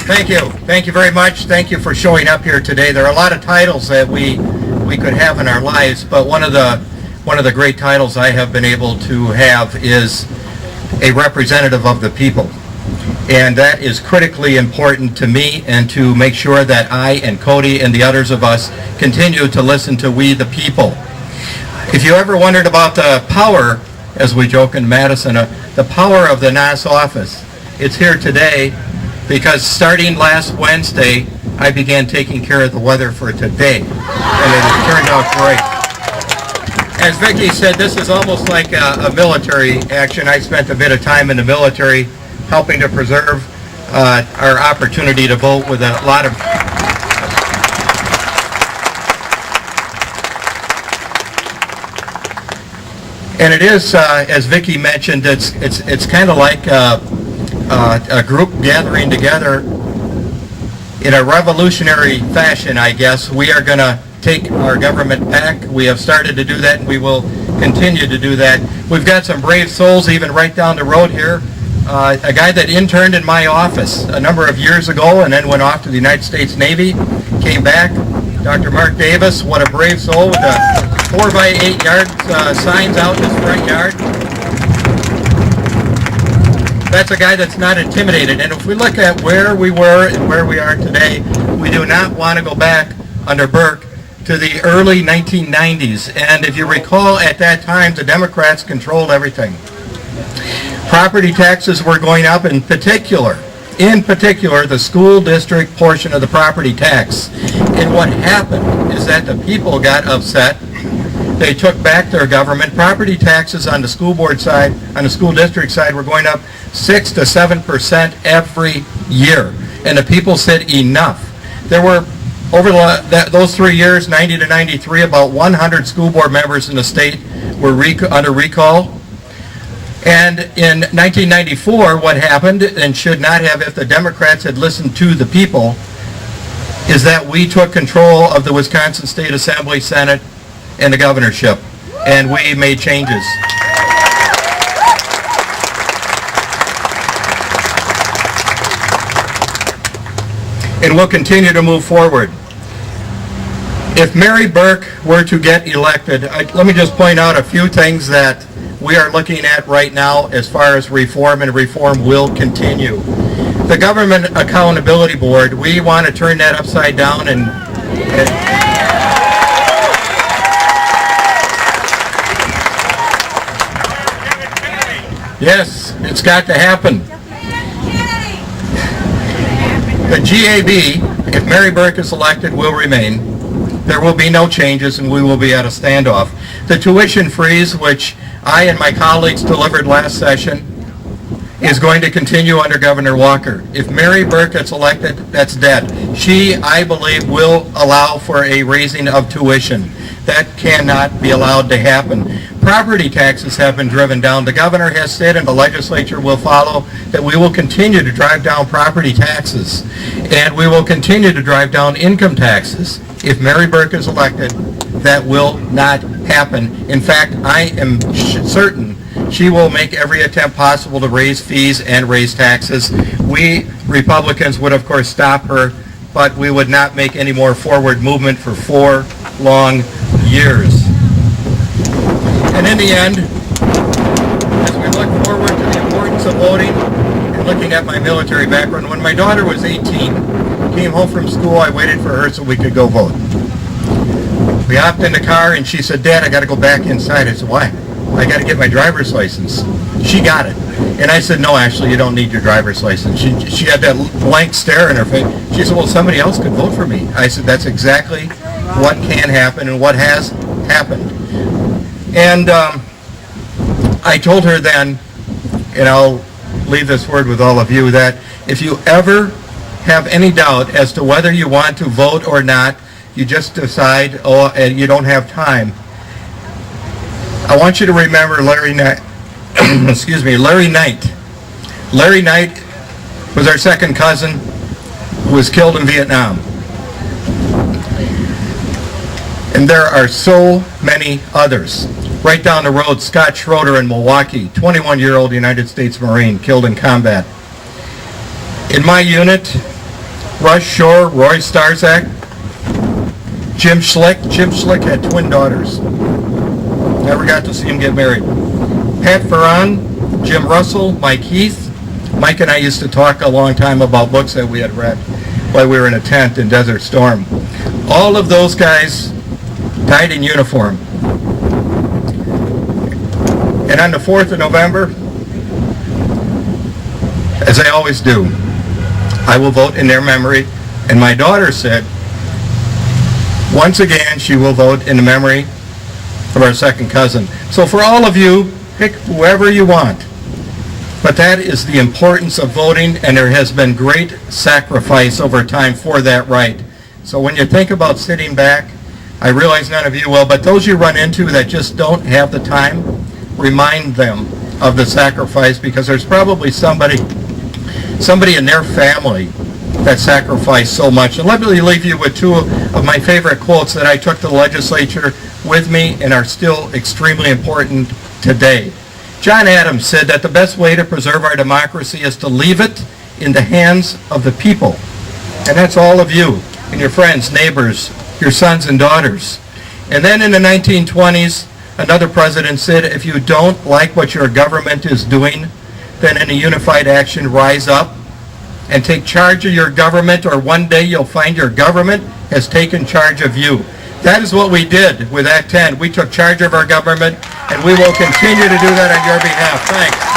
Thank you. Thank you very much. Thank you for showing up here today. There are a lot of titles that we could have in our lives, but one of the great titles I have been able to have is a representative of the people. And that is critically important to me, and to make sure that I and Cody and the others of us continue to listen to we the people. If you ever wondered about the power, as we joke in Madison, the power of the Nass office, it's here today because starting last Wednesday, I began taking care of the weather for today, and it has turned out great. As Vicki said, this is almost like a military action. I spent a bit of time in the military helping to preserve our opportunity to vote with a lot of... And it is, as Vicki mentioned, it's kind of like a group gathering together in a revolutionary fashion, I guess. We are going to take our government back. We have started to do that, and we will continue to do that. We've got some brave souls even right down the road here. A guy that interned in my office a number of years ago and then went off to the United States Navy, came back. Dr. Mark Davis, what a brave soul, with the 4x8 yard signs out in his front yard. That's a guy that's not intimidated. And if we look at where we were and where we are today, we do not want to go back under Burke to the early 1990s. And if you recall, at that time, the Democrats controlled everything. Property taxes were going up, in particular, the school district portion of the property tax. And what happened is that the people got upset. They took back their government. Property taxes on the school board side, on the school district side, were going up 6 to 7% every year. And the people said enough. There were, over those 3 years, 90 to 93, about 100 school board members in the state were under recall. And in 1994, what happened, and should not have if the Democrats had listened to the people, is that we took control of the Wisconsin State Assembly, Senate, and the governorship, and we made changes. And we'll continue to move forward. If Mary Burke were to get elected, let me just point out a few things that we are looking at right now as far as reform, and reform will continue. The Government Accountability Board, we want to turn that upside down and yes, it's got to happen. The GAB, if Mary Burke is elected, will remain. There will be no changes, and we will be at a standoff. The tuition freeze, which I and my colleagues delivered last session, is going to continue under Governor Walker. If Mary Burke gets elected, that's dead. She, I believe, will allow for a raising of tuition. That cannot be allowed to happen. Property taxes have been driven down. The governor has said, and the legislature will follow, that we will continue to drive down property taxes, and we will continue to drive down income taxes. If Mary Burke is elected, that will not happen. In fact, I am certain she will make every attempt possible to raise fees and raise taxes. We Republicans would, of course, stop her, but we would not make any more forward movement for 4 long years. And in the end, as we look forward to the importance of voting, and looking at my military background, when my daughter was 18, came home from school, I waited for her so we could go vote. We hopped in the car and she said, "Dad, I got to go back inside." I said, "Why?" "I got to get my driver's license." She got it. And I said, "No, Ashley, you don't need your driver's license." She had that blank stare in her face. She said, "Well, somebody else could vote for me." I said, "That's exactly what can happen and what has happened." And I told her then, and I'll leave this word with all of you, that if you ever have any doubt as to whether you want to vote or not, you just decide, and you don't have time. I want you to remember Larry Knight. Larry Knight. Larry Knight was our second cousin who was killed in Vietnam. And there are so many others. Right down the road, Scott Schroeder in Milwaukee, 21-year-old United States Marine, killed in combat. In my unit, Russ Shore, Roy Starzak, Jim Schlick. Jim Schlick had twin daughters. Never got to see him get married. Pat Ferran, Jim Russell, Mike Heath. Mike and I used to talk a long time about books that we had read while we were in a tent in Desert Storm. All of those guys died in uniform. And on the 4th of November, as I always do, I will vote in their memory. And my daughter said, once again, she will vote in the memory of our second cousin. So for all of you, pick whoever you want. But that is the importance of voting, and there has been great sacrifice over time for that right. So when you think about sitting back, I realize none of you will, but those you run into that just don't have the time, remind them of the sacrifice, because there's probably somebody in their family that sacrificed so much. And let me leave you with two of my favorite quotes that I took to the legislature with me and are still extremely important today. John Adams said that the best way to preserve our democracy is to leave it in the hands of the people. And that's all of you and your friends, neighbors, your sons and daughters. And then in the 1920s, another president said, if you don't like what your government is doing, then in a unified action, rise up and take charge of your government, or one day you'll find your government has taken charge of you. That is what we did with Act 10. We took charge of our government, and we will continue to do that on your behalf. Thanks.